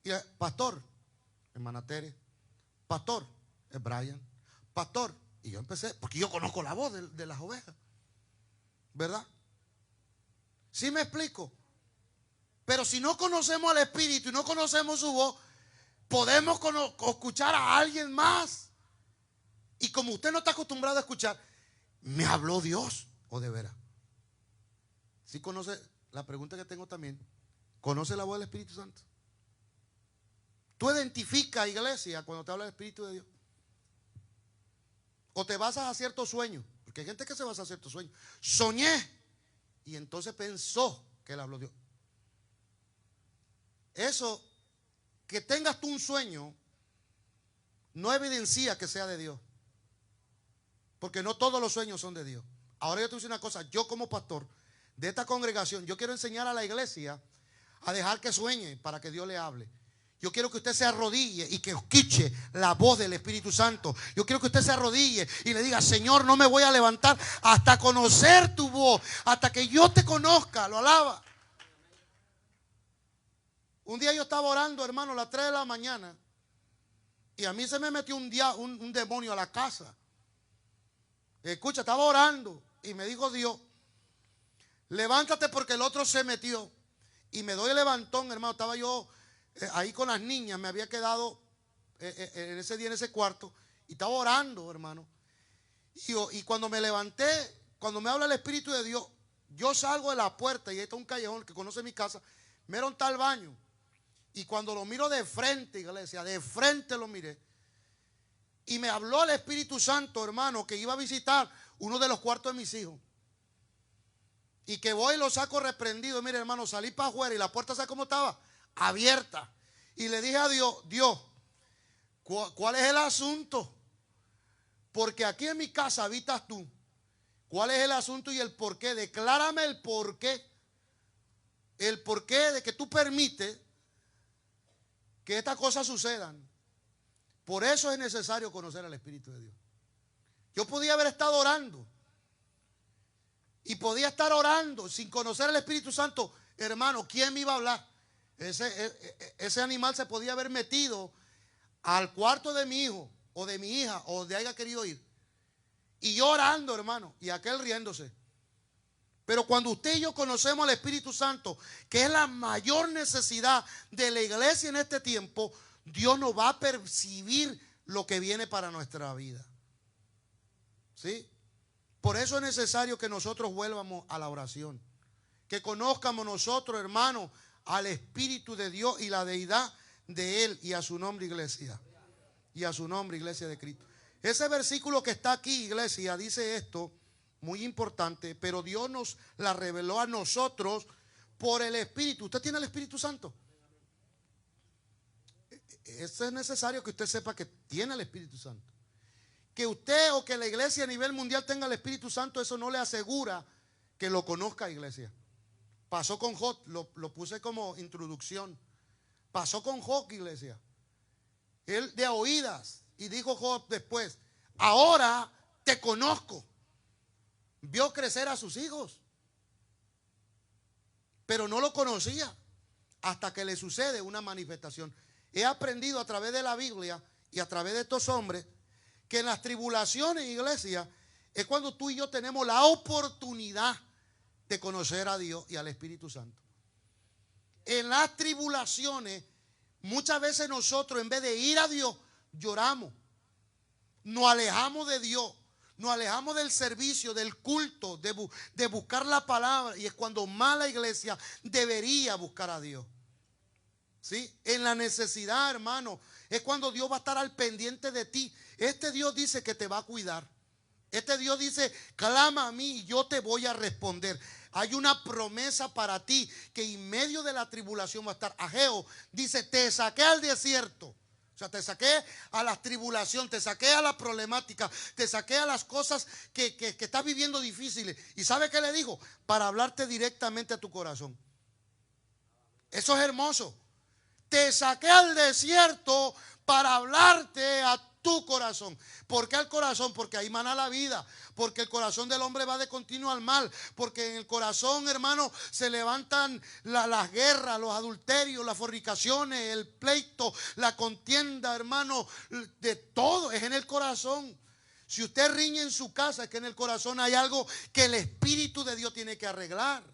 Y pastor, hermana Tere, pastor, es Brian, pastor. Y yo empecé, porque yo conozco la voz de las ovejas, ¿verdad? ¿Sí me explico? Pero si no conocemos al Espíritu y no conocemos su voz, podemos escuchar a alguien más. Y como usted no está acostumbrado a escuchar, me habló Dios, o de veras. ¿Sí conoce? La pregunta que tengo también, ¿conoce la voz del Espíritu Santo? ¿Tú identificas, iglesia, cuando te habla del Espíritu de Dios? ¿O te basas a ciertos sueños? Porque hay gente que se basa a ciertos sueños. Soñé y entonces pensó que él habló Dios. Eso, que tengas tú un sueño, no evidencia que sea de Dios. Porque no todos los sueños son de Dios. Ahora yo te voy a decir una cosa, yo como pastor de esta congregación, yo quiero enseñar a la iglesia a dejar que sueñe para que Dios le hable. Yo quiero que usted se arrodille y que escuche la voz del Espíritu Santo. Yo quiero que usted se arrodille y le diga, Señor, no me voy a levantar hasta conocer tu voz, hasta que yo te conozca. Lo alaba. Un día yo estaba orando, hermano, a las 3 de la mañana y a mí se me metió un demonio a la casa. Escucha, estaba orando y me dijo Dios, levántate porque el otro se metió. Y me doy el levantón, hermano. Estaba yo ahí con las niñas, me había quedado en ese día en ese cuarto y estaba orando, hermano. Y cuando me levanté, cuando me habla el Espíritu de Dios, yo salgo de la puerta y está un callejón que conoce mi casa, me era un tal baño. Y cuando lo miro de frente, iglesia, de frente lo miré. Y me habló el Espíritu Santo, hermano, que iba a visitar uno de los cuartos de mis hijos. Y que voy y lo saco reprendido. Mire, hermano, salí para afuera y la puerta, ¿sabe cómo estaba? Abierta. Y le dije a Dios, Dios, ¿cuál es el asunto? Porque aquí en mi casa habitas tú. ¿Cuál es el asunto y el porqué? Declárame el porqué. El porqué de que tú permites que estas cosas sucedan. Por eso es necesario conocer al Espíritu de Dios. Yo podía haber estado orando y podía estar orando sin conocer al Espíritu Santo. Hermano, ¿quién me iba a hablar? Ese animal se podía haber metido al cuarto de mi hijo o de mi hija o donde haya querido ir. Y yo orando, hermano, y aquel riéndose. Pero cuando usted y yo conocemos al Espíritu Santo, que es la mayor necesidad de la iglesia en este tiempo, Dios nos va a percibir lo que viene para nuestra vida. ¿Sí? Por eso es necesario que nosotros vuelvamos a la oración. Que conozcamos nosotros, hermanos, al Espíritu de Dios y la deidad de Él y a su nombre, iglesia. Y a su nombre, iglesia de Cristo. Ese versículo que está aquí, iglesia, dice esto, muy importante, pero Dios nos la reveló a nosotros por el Espíritu. ¿Usted tiene el Espíritu Santo? Eso es necesario que usted sepa que tiene el Espíritu Santo. Que usted o que la iglesia a nivel mundial tenga el Espíritu Santo, eso no le asegura que lo conozca, iglesia. Pasó con Job, lo puse como introducción. Pasó con Job, iglesia. Él de oídas, y dijo Job después, ahora te conozco. Vio crecer a sus hijos, pero no lo conocía hasta que le sucede una manifestación. He aprendido a través de la Biblia y a través de estos hombres que en las tribulaciones, iglesia, es cuando tú y yo tenemos la oportunidad de conocer a Dios y al Espíritu Santo. En las tribulaciones, muchas veces nosotros en vez de ir a Dios, lloramos. Nos alejamos de Dios. Nos alejamos del servicio, del culto, de buscar la palabra. Y es cuando más la iglesia debería buscar a Dios. ¿Sí? En la necesidad, hermano, es cuando Dios va a estar al pendiente de ti. Este Dios dice que te va a cuidar. Este Dios dice, clama a mí y yo te voy a responder. Hay una promesa para ti que en medio de la tribulación va a estar. Ageo dice, te saqué al desierto. O sea, te saqué a la tribulación, te saqué a la problemática, te saqué a las cosas que estás viviendo difíciles. ¿Y sabe qué le dijo? Para hablarte directamente a tu corazón. Eso es hermoso. Te saqué al desierto para hablarte a tu corazón. ¿Por qué al corazón? Porque ahí mana la vida. Porque el corazón del hombre va de continuo al mal. Porque en el corazón, hermano, se levantan las guerras, los adulterios, las fornicaciones, el pleito, la contienda, hermano, de todo. Es en el corazón. Si usted riñe en su casa, es que en el corazón hay algo que el Espíritu de Dios tiene que arreglar.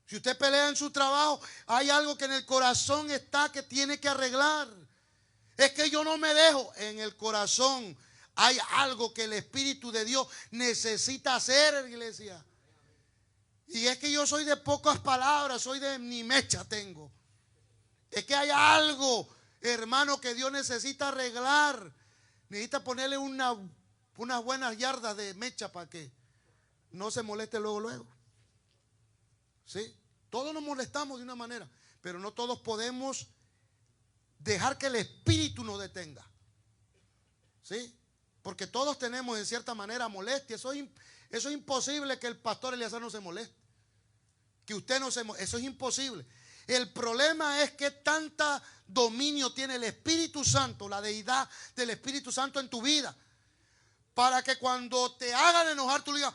Si usted pelea en su trabajo, hay algo que en el corazón está que tiene que arreglar. Es que yo no me dejo. En el corazón hay algo que el Espíritu de Dios necesita hacer, iglesia. Y es que yo soy de pocas palabras, soy de ni mecha tengo. Es que hay algo, hermano, que Dios necesita arreglar. Necesita ponerle unas buenas yardas de mecha para que no se moleste luego. ¿Sí? Todos nos molestamos de una manera, pero no todos podemos dejar que el Espíritu nos detenga. ¿Sí? Porque todos tenemos en cierta manera molestia. Eso es imposible que el pastor Eleazar no se moleste. Que usted no se moleste. Eso es imposible. El problema es que tanta dominio tiene el Espíritu Santo, la deidad del Espíritu Santo en tu vida, para que cuando te hagan enojar tú le digas,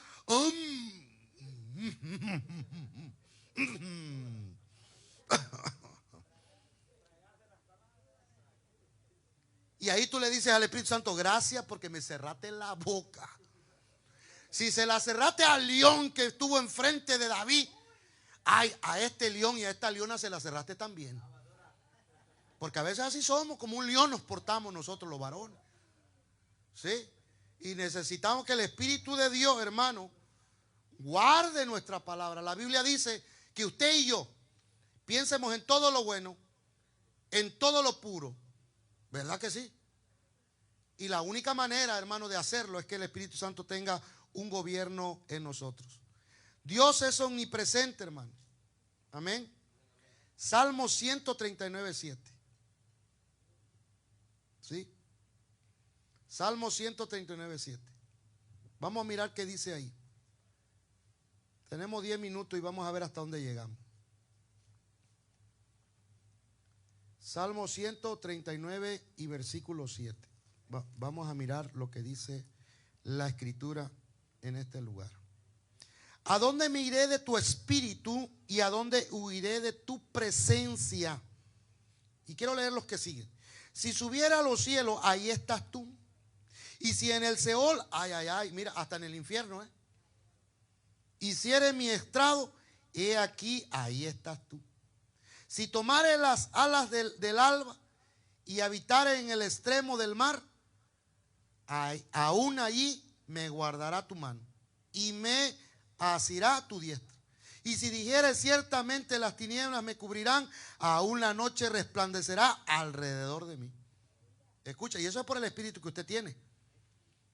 y ahí tú le dices al Espíritu Santo, gracias porque me cerraste la boca. Si se la cerraste al león que estuvo enfrente de David, ay, a este león y a esta leona se la cerraste también. Porque a veces así somos, como un león nos portamos nosotros los varones. ¿Sí? Y necesitamos que el Espíritu de Dios, hermano, guarde nuestra palabra. La Biblia dice que usted y yo piensemos en todo lo bueno, en todo lo puro. ¿Verdad que sí? Y la única manera, hermano, de hacerlo es que el Espíritu Santo tenga un gobierno en nosotros. Dios es omnipresente, hermano. Amén. Salmo 139, 7. ¿Sí? Salmo 139, 7. Vamos a mirar qué dice ahí. Tenemos 10 minutos y vamos a ver hasta dónde llegamos. Salmo 139 y versículo 7. Vamos a mirar lo que dice la escritura en este lugar. ¿A dónde me iré de tu espíritu y a dónde huiré de tu presencia? Y quiero leer los que siguen. Si subiera a los cielos, ahí estás tú. Y si en el Seol, ay, mira, hasta en el infierno, hiciere mi estrado, he aquí, ahí estás tú. Si tomare las alas del alba y habitare en el extremo del mar, aún allí me guardará tu mano y me asirá tu diestra. Y si dijere ciertamente las tinieblas me cubrirán, aún la noche resplandecerá alrededor de mí. Escucha, y eso es por el espíritu que usted tiene.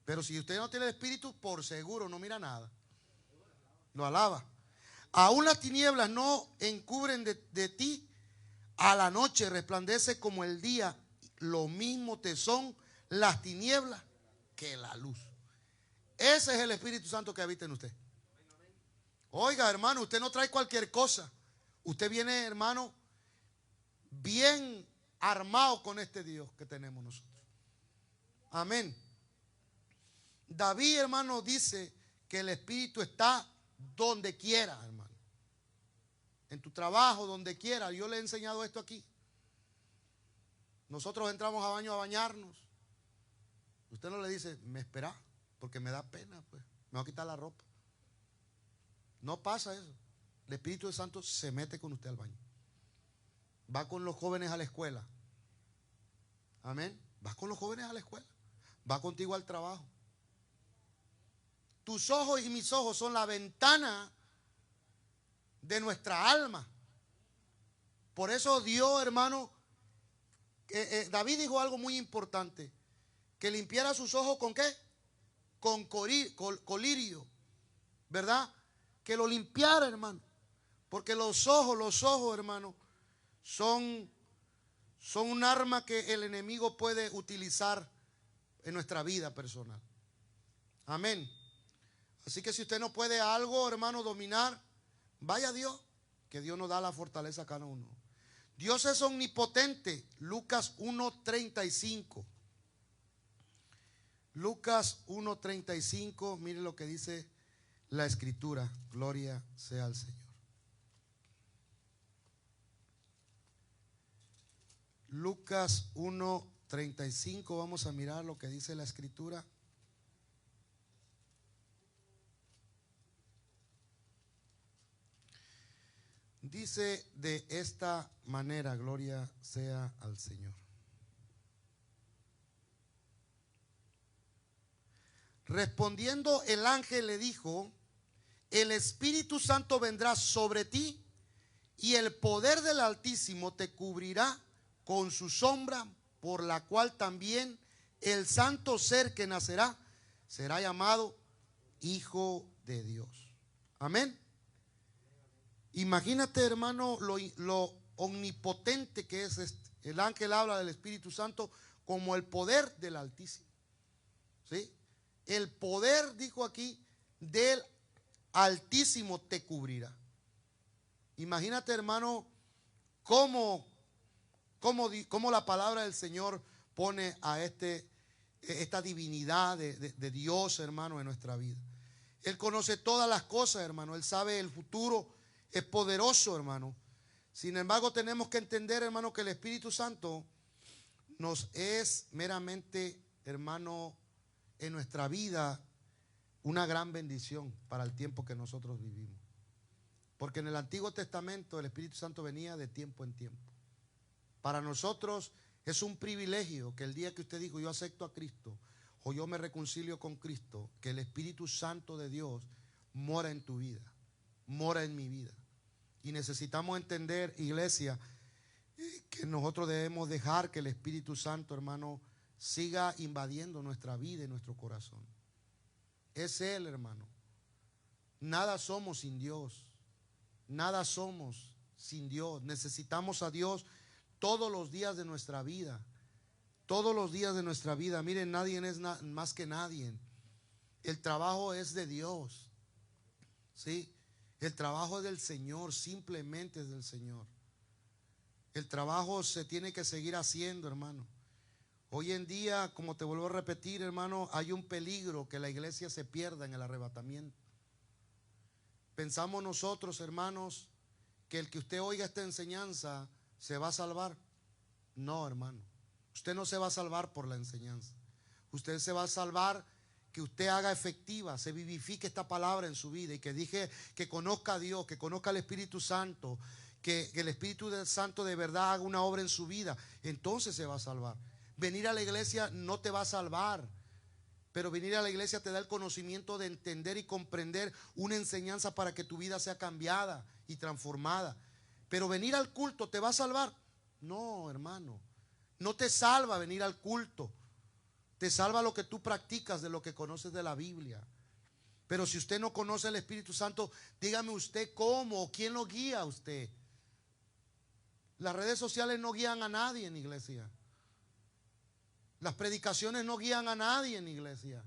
Pero si usted no tiene el espíritu, por seguro no mira nada. Lo alaba. Aún las tinieblas no encubren de ti. A la noche resplandece como el día. Lo mismo te son las tinieblas que la luz. Ese es el Espíritu Santo que habita en usted. Oiga, hermano, usted no trae cualquier cosa. Usted viene, hermano, bien armado con este Dios que tenemos nosotros. Amén. David, hermano, dice que el Espíritu está donde quiera, hermano. En tu trabajo, donde quiera. Yo le he enseñado esto aquí. Nosotros entramos a baño a bañarnos. Usted no le dice, me espera, porque me da pena, pues. Me va a quitar la ropa. No pasa eso. El Espíritu Santo se mete con usted al baño. Va con los jóvenes a la escuela. Amén. Vas con los jóvenes a la escuela. Va contigo al trabajo. Tus ojos y mis ojos son la ventana de nuestra alma. Por eso Dios, hermano, David dijo algo muy importante, que limpiara sus ojos ¿con qué? Con colirio, ¿verdad? Que lo limpiara, hermano, porque los ojos, hermano, son un arma que el enemigo puede utilizar en nuestra vida personal. Amén. Así que si usted no puede algo, hermano, dominar, vaya a Dios, que Dios nos da la fortaleza a cada uno. Dios es omnipotente. Lucas 1:35. Lucas 1:35. Mire lo que dice la escritura. Gloria sea al Señor. Lucas 1:35. Vamos a mirar lo que dice la escritura. Dice de esta manera, gloria sea al Señor. Respondiendo el ángel le dijo: el Espíritu Santo vendrá sobre ti y el poder del Altísimo te cubrirá con su sombra, por la cual también el santo ser que nacerá será llamado Hijo de Dios. Amén. Imagínate, hermano, lo omnipotente que es este. El ángel habla del Espíritu Santo como el poder del Altísimo. ¿Sí? El poder, dijo aquí, del Altísimo te cubrirá. Imagínate, hermano, cómo la palabra del Señor pone a esta divinidad de Dios, hermano, en nuestra vida. Él conoce todas las cosas, hermano. Él sabe el futuro. Es poderoso, hermano. Sin embargo, tenemos que entender, hermano, que el Espíritu Santo nos es meramente, hermano, en nuestra vida una gran bendición para el tiempo que nosotros vivimos. Porque en el Antiguo Testamento el Espíritu Santo venía de tiempo en tiempo. Para nosotros es un privilegio que el día que usted dijo yo acepto a Cristo o yo me reconcilio con Cristo, que el Espíritu Santo de Dios mora en tu vida, mora en mi vida. Y necesitamos entender, iglesia, que nosotros debemos dejar que el Espíritu Santo, hermano, siga invadiendo nuestra vida y nuestro corazón. Es Él, hermano. Nada somos sin Dios. Nada somos sin Dios. Necesitamos a Dios todos los días de nuestra vida. Todos los días de nuestra vida. Miren, nadie es más que nadie. El trabajo es de Dios. ¿Sí? El trabajo es del Señor, simplemente es del Señor. El trabajo se tiene que seguir haciendo, hermano. Hoy en día, como te vuelvo a repetir, hermano, hay un peligro que la iglesia se pierda en el arrebatamiento. Pensamos nosotros, hermanos, que el que usted oiga esta enseñanza se va a salvar. No, hermano. Usted no se va a salvar por la enseñanza. Usted se va a salvar que usted haga efectiva, se vivifique esta palabra en su vida y que dije que conozca a Dios, que conozca al Espíritu Santo, que el Espíritu Santo de verdad haga una obra en su vida. Entonces se va a salvar. Venir a la iglesia no te va a salvar, pero venir a la iglesia te da el conocimiento de entender y comprender una enseñanza para que tu vida sea cambiada y transformada. Pero venir al culto te va a salvar. No, hermano, no te salva venir al culto. Te salva lo que tú practicas, de lo que conoces de la Biblia. Pero si usted no conoce el Espíritu Santo, dígame usted cómo o quién lo guía a usted. Las redes sociales no guían a nadie en iglesia. Las predicaciones no guían a nadie en iglesia.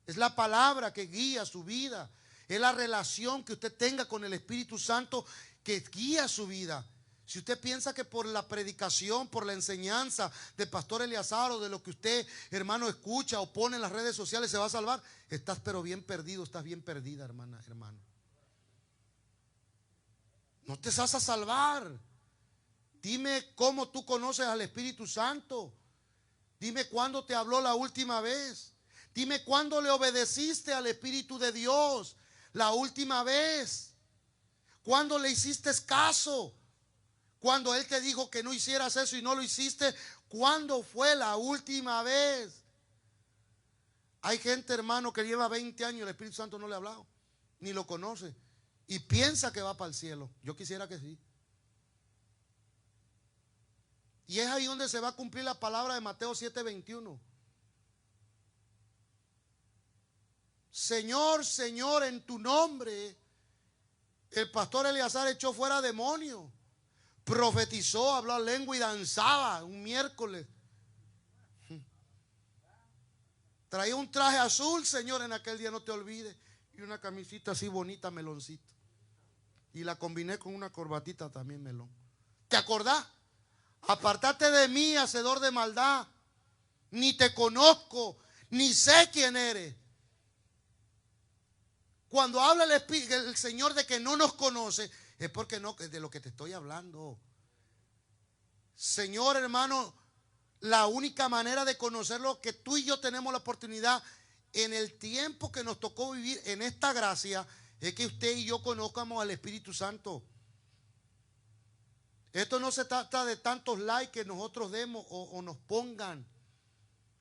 Es la palabra que guía su vida. Es la relación que usted tenga con el Espíritu Santo que guía su vida. Si usted piensa que por la predicación, por la enseñanza del pastor Eleazar o de lo que usted, hermano, escucha o pone en las redes sociales se va a salvar, estás pero bien perdido, estás bien perdida, hermana, hermano. No te vas a salvar. Dime cómo tú conoces al Espíritu Santo. Dime cuándo te habló la última vez. Dime cuándo le obedeciste al Espíritu de Dios la última vez. ¿Cuándo le hiciste caso? Cuando Él te dijo que no hicieras eso y no lo hiciste, ¿cuándo fue la última vez? Hay gente, hermano, que lleva 20 años y el Espíritu Santo no le ha hablado, ni lo conoce, y piensa que va para el cielo. Yo quisiera que sí. Y es ahí donde se va a cumplir la palabra de Mateo 7:21. Señor, Señor, en tu nombre el pastor Eleazar echó fuera demonios, profetizó, habló lengua y danzaba un miércoles. Traía un traje azul, Señor, en aquel día, no te olvides, y una camisita así bonita, meloncito, y la combiné con una corbatita también melón. ¿Te acordás? Apartate de mí, hacedor de maldad, ni te conozco, ni sé quién eres. Cuando habla el Señor de que no nos conoce, es porque no, es de lo que te estoy hablando. Señor, hermano, la única manera de conocerlo, que tú y yo tenemos la oportunidad en el tiempo que nos tocó vivir en esta gracia, es que usted y yo conozcamos al Espíritu Santo. Esto no se trata de tantos likes que nosotros demos o nos pongan.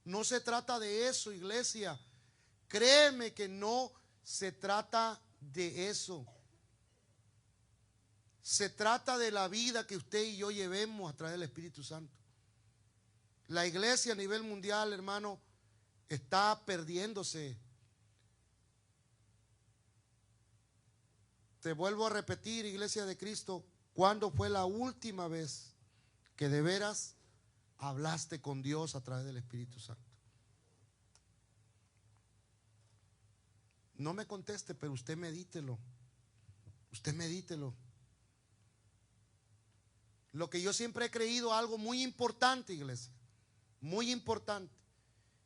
No se trata de eso, iglesia. Créeme que no se trata de eso. Se trata de la vida que usted y yo llevemos a través del Espíritu Santo. La iglesia a nivel mundial, hermano, está perdiéndose. Te vuelvo a repetir, iglesia de Cristo, ¿cuándo fue la última vez que de veras hablaste con Dios a través del Espíritu Santo? No me conteste, pero usted medítelo. Usted medítelo. Lo que yo siempre he creído, algo muy importante, iglesia, muy importante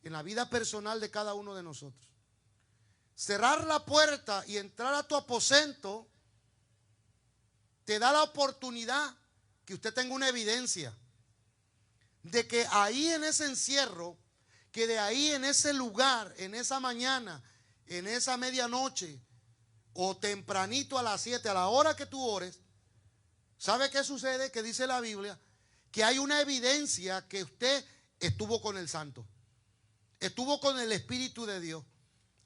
en la vida personal de cada uno de nosotros. Cerrar la puerta y entrar a tu aposento te da la oportunidad que usted tenga una evidencia de que ahí en ese encierro, que de ahí en ese lugar, en esa mañana, en esa medianoche o tempranito a las 7, a la hora que tú ores, ¿sabe qué sucede? Que dice la Biblia que hay una evidencia que usted estuvo con el Santo, estuvo con el Espíritu de Dios.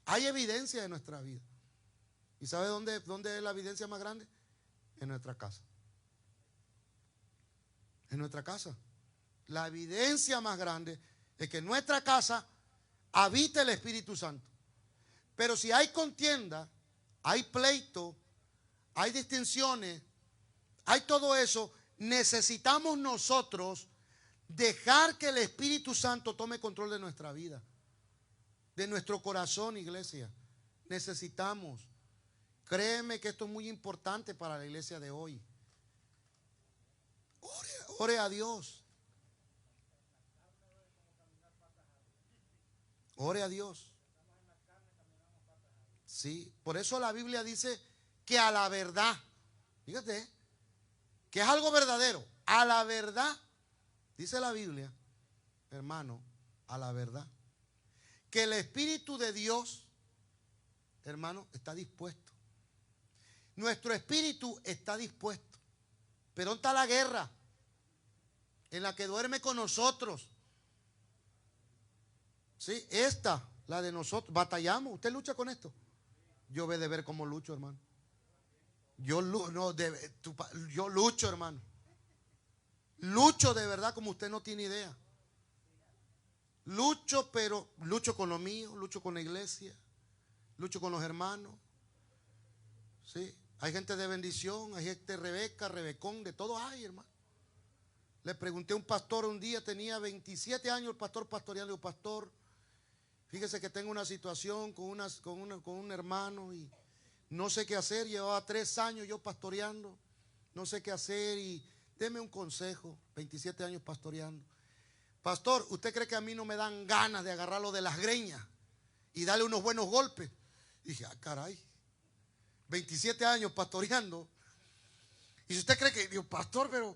Hay evidencia en nuestra vida. ¿Y sabe dónde es la evidencia más grande? En nuestra casa. En nuestra casa. La evidencia más grande es que en nuestra casa habita el Espíritu Santo. Pero si hay contienda, hay pleito, hay distinciones, hay todo eso, necesitamos nosotros dejar que el Espíritu Santo tome control de nuestra vida, de nuestro corazón, iglesia. Necesitamos. Créeme que esto es muy importante para la iglesia de hoy. Ore a Dios. Ore a Dios. Sí, por eso la Biblia dice que a la verdad, fíjate, que es algo verdadero, a la verdad, dice la Biblia, hermano, a la verdad, que el Espíritu de Dios, hermano, está dispuesto. Nuestro espíritu está dispuesto. Pero ¿dónde está la guerra? En la que duerme con nosotros. Sí, esta, la de nosotros, batallamos. ¿Usted lucha con esto? Yo ve de ver cómo lucho, hermano. Yo lucho, hermano. Lucho de verdad como usted no tiene idea. Lucho, pero lucho con lo mío, lucho con la iglesia, lucho con los hermanos. Sí, hay gente de bendición, hay gente Rebeca, Rebecón, de todo hay, hermano. Le pregunté a un pastor un día, tenía 27 años el pastor pastoreando. Le digo, pastor, fíjese que tengo una situación con un hermano y no sé qué hacer. Llevaba 3 años yo pastoreando, no sé qué hacer y deme un consejo. 27 años pastoreando. Pastor, ¿usted cree que a mí no me dan ganas de agarrarlo de las greñas y darle unos buenos golpes? Y dije, ah, caray, 27 años pastoreando. Y si usted cree que, digo, pastor, pero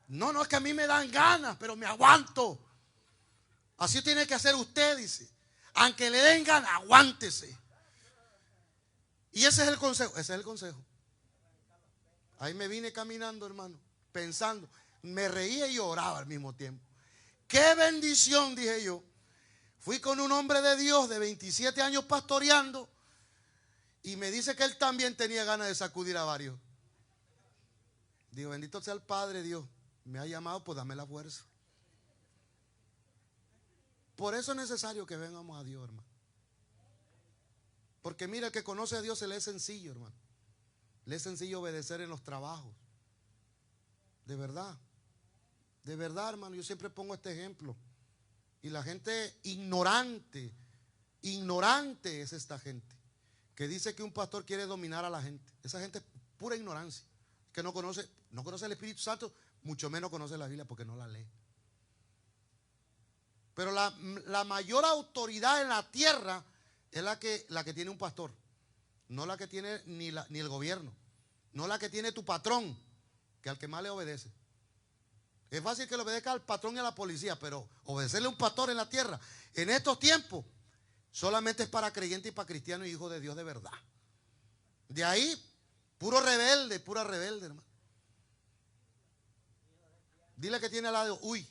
no, es que a mí me dan ganas, pero me aguanto. Así tiene que hacer usted, dice. Aunque le den ganas, aguántese. Y ese es el consejo, ese es el consejo. Ahí me vine caminando, hermano, pensando. Me reía y oraba al mismo tiempo. ¡Qué bendición!, dije yo. Fui con un hombre de Dios de 27 años pastoreando y me dice que él también tenía ganas de sacudir a varios. Digo, bendito sea el Padre Dios. Me ha llamado, pues dame la fuerza. Por eso es necesario que vengamos a Dios, hermano. Porque mira, el que conoce a Dios se le es sencillo, hermano. Le es sencillo obedecer en los trabajos. De verdad. De verdad, hermano, yo siempre pongo este ejemplo. Y la gente ignorante es esta gente que dice que un pastor quiere dominar a la gente. Esa gente es pura ignorancia, que no conoce el Espíritu Santo, mucho menos conoce la Biblia porque no la lee. Pero la mayor autoridad en la tierra es la que tiene un pastor, no la que tiene ni el gobierno, no la que tiene tu patrón, que al que más le obedece. Es fácil que le obedezca al patrón y a la policía, pero obedecerle a un pastor en la tierra en estos tiempos solamente es para creyentes y para cristianos y hijos de Dios de verdad. De ahí, pura rebelde, hermano. Dile que tiene al lado, uy.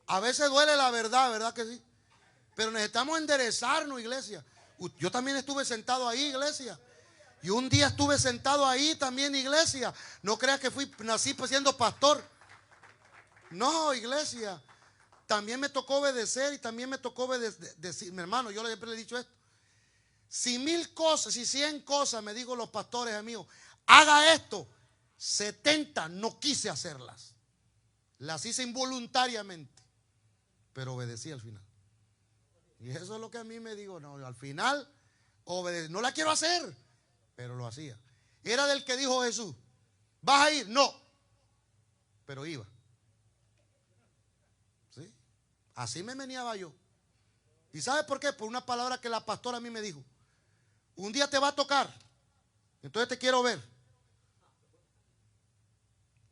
A veces duele la verdad, ¿verdad que sí? Pero necesitamos enderezarnos, iglesia. Yo también estuve sentado ahí, iglesia. Y un día estuve sentado ahí también, iglesia. No creas que nací siendo pastor. No, iglesia. También me tocó obedecer y también me tocó decir, mi hermano, yo siempre le he dicho esto. Si 1000 cosas, si 100 cosas, me digo los pastores amigos, haga esto, 70 no quise hacerlas. Las hice involuntariamente, pero obedecí al final. Y eso es lo que a mí me digo, no, al final, no la quiero hacer, pero lo hacía. Era del que dijo Jesús, ¿vas a ir? No, pero iba. ¿Sí? Así me meneaba yo. ¿Y sabes por qué? Por una palabra que la pastora a mí me dijo. Un día te va a tocar, entonces te quiero ver.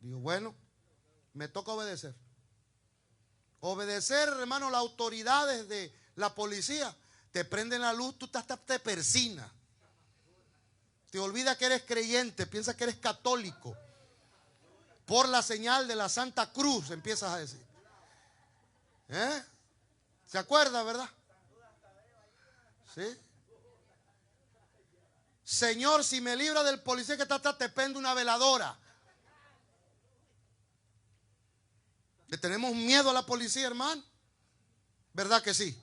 Digo, bueno, me toca obedecer. Obedecer, hermano, las autoridades de la policía. Te prenden la luz, tú te persinas. Te olvidas que eres creyente, piensas que eres católico. Por la señal de la Santa Cruz empiezas a decir. ¿Se acuerda, verdad? ¿Sí? Señor, si me libra del policía que está atrás, te prende una veladora. ¿Le tenemos miedo a la policía, hermano? ¿Verdad que sí?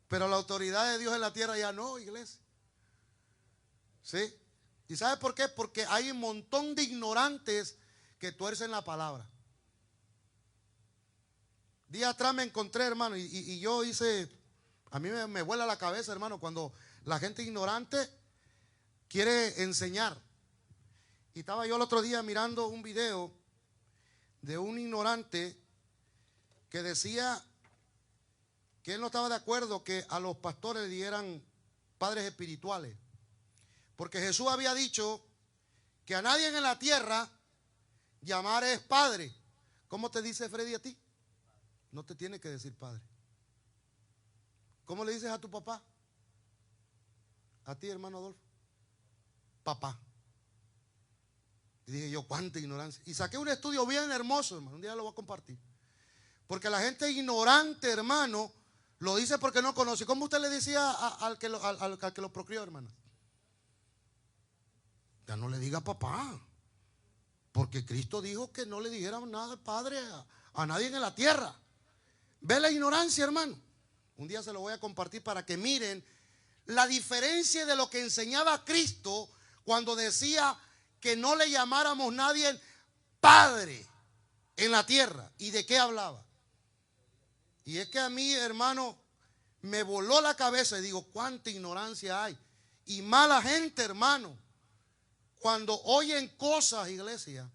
Pero la autoridad de Dios en la tierra ya no, iglesia. ¿Sí? ¿Y sabe por qué? Porque hay un montón de ignorantes que tuercen la palabra. Días atrás me encontré, hermano, y yo hice, a mí me vuela la cabeza, hermano, cuando la gente ignorante quiere enseñar. Y estaba yo el otro día mirando un video de un ignorante que decía que él no estaba de acuerdo que a los pastores le dieran padres espirituales. Porque Jesús había dicho que a nadie en la tierra llamar es padre. ¿Cómo te dice Freddy a ti? No te tiene que decir padre. ¿Cómo le dices a tu papá? A ti, hermano Adolfo. Papá. Y dije yo, cuánta ignorancia. Y saqué un estudio bien hermoso, hermano. Un día lo voy a compartir. Porque la gente ignorante, hermano, lo dice porque no conoce. ¿Cómo usted le decía al que lo procreó, hermano? Ya no le diga papá. Porque Cristo dijo que no le dijeran nada al Padre a nadie en la tierra. ¿Ve la ignorancia, hermano? Un día se lo voy a compartir para que miren la diferencia de lo que enseñaba Cristo cuando decía que no le llamáramos nadie padre en la tierra. ¿Y de qué hablaba? Y es que a mí, hermano, me voló la cabeza y digo, cuánta ignorancia hay. Y mala gente, hermano, cuando oyen cosas, iglesia,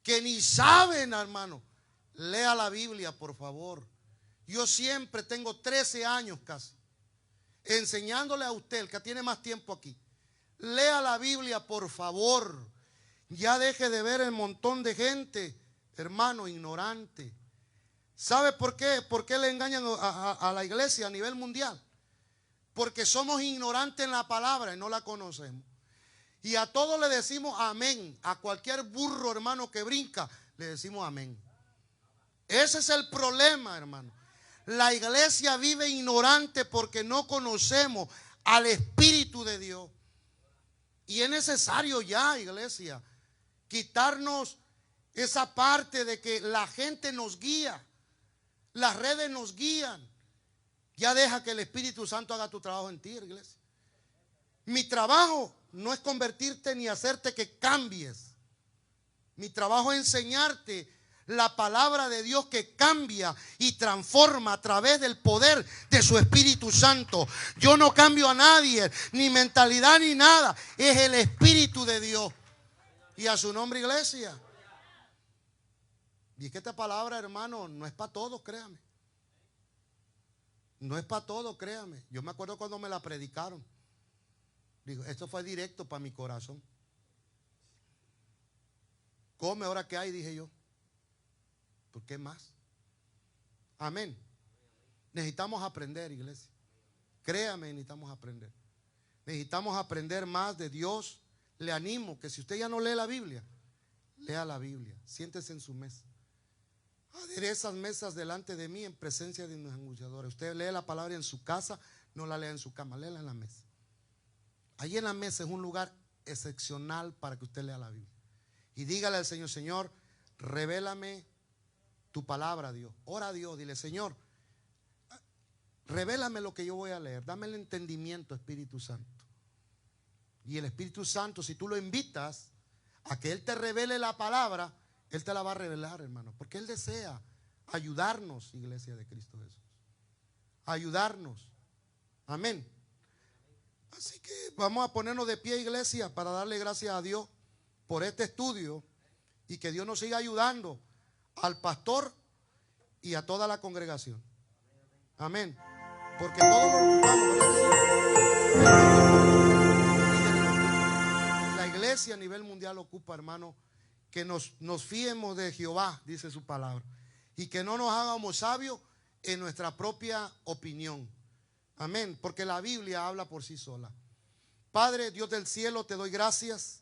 que ni saben, hermano. Lea la Biblia, por favor. Yo siempre tengo 13 años casi enseñándole a usted, el que tiene más tiempo aquí. Lea la Biblia, por favor. Ya deje de ver el montón de gente, hermano, ignorante. ¿Sabe por qué? ¿Por qué le engañan a la iglesia a nivel mundial? porque somos ignorantes en la palabra y no la conocemos. Y a todos le decimos amén. A cualquier burro, hermano, que brinca, le decimos amén. Ese es el problema, hermano. La iglesia vive ignorante porque no conocemos al Espíritu de Dios. Y es necesario ya, iglesia, quitarnos esa parte de que la gente nos guía, las redes nos guían. Ya deja que el Espíritu Santo haga tu trabajo en ti, iglesia. Mi trabajo no es convertirte ni hacerte que cambies. Mi trabajo es enseñarte la palabra de Dios que cambia y transforma a través del poder de su Espíritu Santo. Yo no cambio a nadie, ni mentalidad ni nada. Es el Espíritu de Dios. Y a su nombre, iglesia. Y es que esta palabra, hermano, no es para todos, créame. No es para todos, créame. Yo me acuerdo cuando me la predicaron. Digo, esto fue directo para mi corazón. Come ahora que hay, dije yo. ¿Por qué más? Amén. Necesitamos aprender, iglesia. Créame, necesitamos aprender. Necesitamos aprender más de Dios. Le animo que si usted ya no lee la Biblia, lea la Biblia. Siéntese en su mesa. Adereza esas mesas delante de mí en presencia de mis angustiadores. Usted lee la palabra en su casa, no la lea en su cama, léela en la mesa. Allí en la mesa es un lugar excepcional para que usted lea la Biblia. Y dígale al Señor, Señor, revélame tu palabra, Dios. Ora a Dios, dile, Señor, revélame lo que yo voy a leer. Dame el entendimiento, Espíritu Santo. Y el Espíritu Santo, si tú lo invitas a que Él te revele la palabra, Él te la va a revelar, hermano. Porque Él desea ayudarnos, iglesia de Cristo Jesús. Ayudarnos. Amén. Así que vamos a ponernos de pie, iglesia, para darle gracias a Dios por este estudio. Y que Dios nos siga ayudando al pastor y a toda la congregación. Amén. Porque todos lo ocupamos, ¿verdad? La iglesia a nivel mundial ocupa, hermano, que nos fiemos de Jehová, dice su palabra, y que no nos hagamos sabios en nuestra propia opinión. Amén, porque la Biblia habla por sí sola. Padre, Dios del cielo, te doy gracias